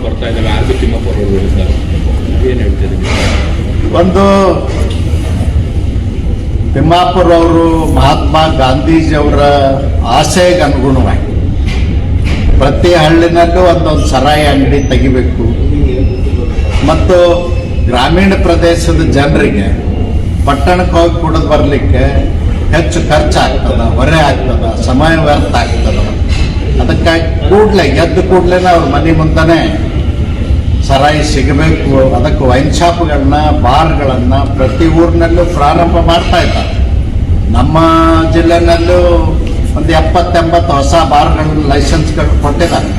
ಬರ್ತಾ ಇದ್ದಾವೆ R B Thimmappa ಅವರ ವಿರುದ್ಧ, ಏನು ಹೇಳ್ತಿದ್ದೀವಿ? ಒಂದು ತಿಮ್ಮಾಪುರ ಅವರು ಮಹಾತ್ಮ ಗಾಂಧೀಜಿಯವರ ಆಸೆಗೆ ಅನುಗುಣವಾಗಿ ಪ್ರತಿ ಹಳ್ಳಿನಲ್ಲೂ ಒಂದೊಂದು ಸರಾಯಿ ಅಂಗಡಿ ತೆಗಿಬೇಕು ಮತ್ತು ಗ್ರಾಮೀಣ ಪ್ರದೇಶದ ಜನರಿಗೆ ಪಟ್ಟಣಕ್ಕೆ ಹೋಗಿ ಕುಡಿದು ಬರಲಿಕ್ಕೆ ಹೆಚ್ಚು ಖರ್ಚಾಗ್ತದ, ಹೊರೆ ಆಗ್ತದ, ಸಮಯ ವ್ಯರ್ಥ ಆಗ್ತದ. ಅದಕ್ಕಾಗಿ ಎದ್ದು ಕೂಡಲೇ ಅವ್ರ ಮನೆ ಮುಂದೆನೇ ಸರಾಯಿ ಸಿಗಬೇಕು. ಅದಕ್ಕೆ ವೈನ್ ಶಾಪ್ಗಳನ್ನ, ಬಾರ್ಗಳನ್ನ ಪ್ರತಿ ಊರಿನಲ್ಲೂ ಪ್ರಾರಂಭ ಮಾಡ್ತಾ ಇದ್ದಾರೆ. ನಮ್ಮ ಜಿಲ್ಲೆನಲ್ಲೂ ಒಂದು 70-80 ಹೊಸ ಬಾರ್ಗಳ ಲೈಸೆನ್ಸ್ಗಳು ಕೊಟ್ಟಿದ್ದಾರೆ.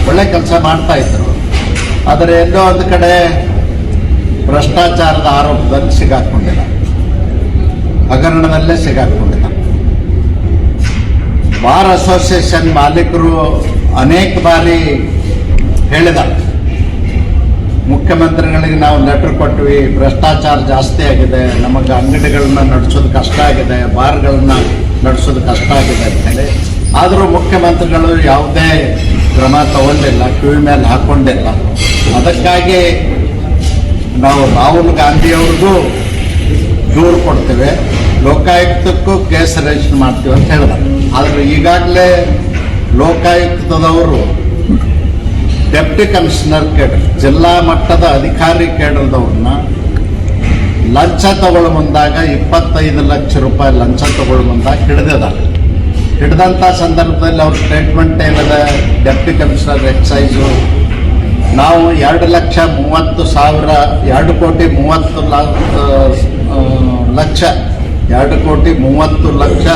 ಒಳ್ಳೆ ಕೆಲಸ ಮಾಡ್ತಾ ಇದ್ರು. ಆದರೆ ಎಲ್ಲೋ ಒಂದು ಕಡೆ ಭ್ರಷ್ಟಾಚಾರದ ಆರೋಪದಲ್ಲಿ ಸಿಗಾಕೊಂಡಿಲ್ಲ, ಹಗರಣದಲ್ಲೇ ಸಿಗಾಕೊಂಡಿಲ್ಲ. ಬಾರ್ ಅಸೋಸಿಯೇಷನ್ ಮಾಲೀಕರು ಅನೇಕ ಬಾರಿ ಹೇಳಿದ್ದಾರೆ, ಮುಖ್ಯಮಂತ್ರಿಗಳಿಗೆ ನಾವು ಲೆಟರ್ ಕೊಟ್ವಿ, ಭ್ರಷ್ಟಾಚಾರ ಜಾಸ್ತಿ ಆಗಿದೆ, ನಮಗೆ ಅಂಗಡಿಗಳನ್ನ ನಡೆಸೋದು ಕಷ್ಟ ಆಗಿದೆ, ಬಾರ್ಗಳನ್ನ ನಡೆಸೋದು ಕಷ್ಟ ಆಗಿದೆ ಅಂತೇಳಿ. ಆದರೂ ಮುಖ್ಯಮಂತ್ರಿಗಳು ಯಾವುದೇ ಕ್ರಮ ತಗೊಂಡಿಲ್ಲ, ಕಿವಿ ಮೇಲೆ ಹಾಕ್ಕೊಂಡಿಲ್ಲ. ಅದಕ್ಕಾಗಿ ನಾವು ರಾಹುಲ್ ಗಾಂಧಿಯವ್ರಿಗೂ ದೂರು ಕೊಡ್ತೇವೆ, ಲೋಕಾಯುಕ್ತಕ್ಕೂ ಕೇಸ್ ರಿಜಿಸ್ಟರ್ ಮಾಡ್ತೀವಿ ಅಂತ ಹೇಳಿದ್ದಾರೆ. ಆದರೆ ಈಗಾಗಲೇ ಲೋಕಾಯುಕ್ತದವರು ಡೆಪ್ಟಿ ಕಮಿಷನರ್ ಕೇಡರ್, ಜಿಲ್ಲಾ ಮಟ್ಟದ ಅಧಿಕಾರಿ ಕೇಡರ್ದವ್ರನ್ನ ಲಂಚ ತಗೊಳ್ಳೋ ಮುಂದಾಗ 25 ಲಕ್ಷ ರೂಪಾಯಿ ಲಂಚ ತಗೊಳ್ಳೋ ಮುಂದಾಗ ಹಿಡಿದಿದ್ದಾರೆ. ಹಿಡಿದಂಥ ಸಂದರ್ಭದಲ್ಲಿ ಅವ್ರ ಸ್ಟೇಟ್ಮೆಂಟ್ ಏನಿದೆ, ಡೆಪ್ಟಿ ಕಮಿಷನರ್ ಎಕ್ಸೈಸು ನಾವು 2 ಕೋಟಿ 30 ಲಕ್ಷ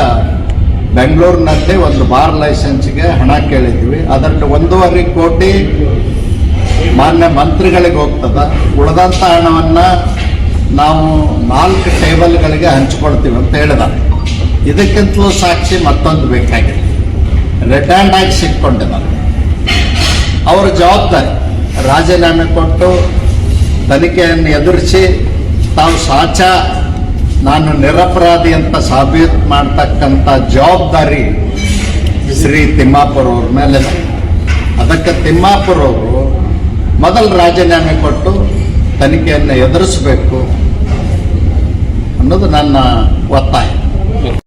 ಬೆಂಗಳೂರಿನಲ್ಲಿ ಒಂದು ಬಾರ್ ಲೈಸೆನ್ಸ್ಗೆ ಹಣ ಕೇಳಿದ್ವಿ. ಅದರಲ್ಲಿ 1.5 ಕೋಟಿ ಮಾನ್ಯ ಮಂತ್ರಿಗಳಿಗೆ ಹೋಗ್ತದ. ಉಳಿದಂಥ ಹಣವನ್ನು ನಾವು 4 ಟೇಬಲ್ಗಳಿಗೆ ಹಂಚಿಕೊಳ್ತೀವಿ ಅಂತ ಹೇಳಿದ್ದಾರೆ. ಇದಕ್ಕಿಂತಲೂ ಸಾಕ್ಷಿ ಮತ್ತೊಂದು ಬೇಕಾಗಿದೆ. ರೆಡ್ ಹ್ಯಾಂಡ್ ಆಗಿ ಸಿಕ್ಕೊಂಡಿದ್ದಾರೆ. ಅವರ ಜವಾಬ್ದಾರಿ ರಾಜೀನಾಮೆ ಕೊಟ್ಟು ತನಿಖೆಯನ್ನು ಎದುರಿಸಿ ತಾವು ನಾನು ನಿರಪರಾಧಿ ಅಂತ ಸಾಬೀತು ಮಾಡ್ತಕ್ಕಂಥ ಜವಾಬ್ದಾರಿ ಶ್ರೀ ತಿಮ್ಮಾಪುರ ಅವ್ರ ಮೇಲಿದೆ. ಅದಕ್ಕೆ ತಿಮ್ಮಾಪುರ ಅವರು ಮೊದಲು ರಾಜೀನಾಮೆ ಕೊಟ್ಟು ತನಿಖೆಯನ್ನು ಎದುರಿಸಬೇಕು ಅನ್ನೋದು ನನ್ನ ಒತ್ತಾಯ.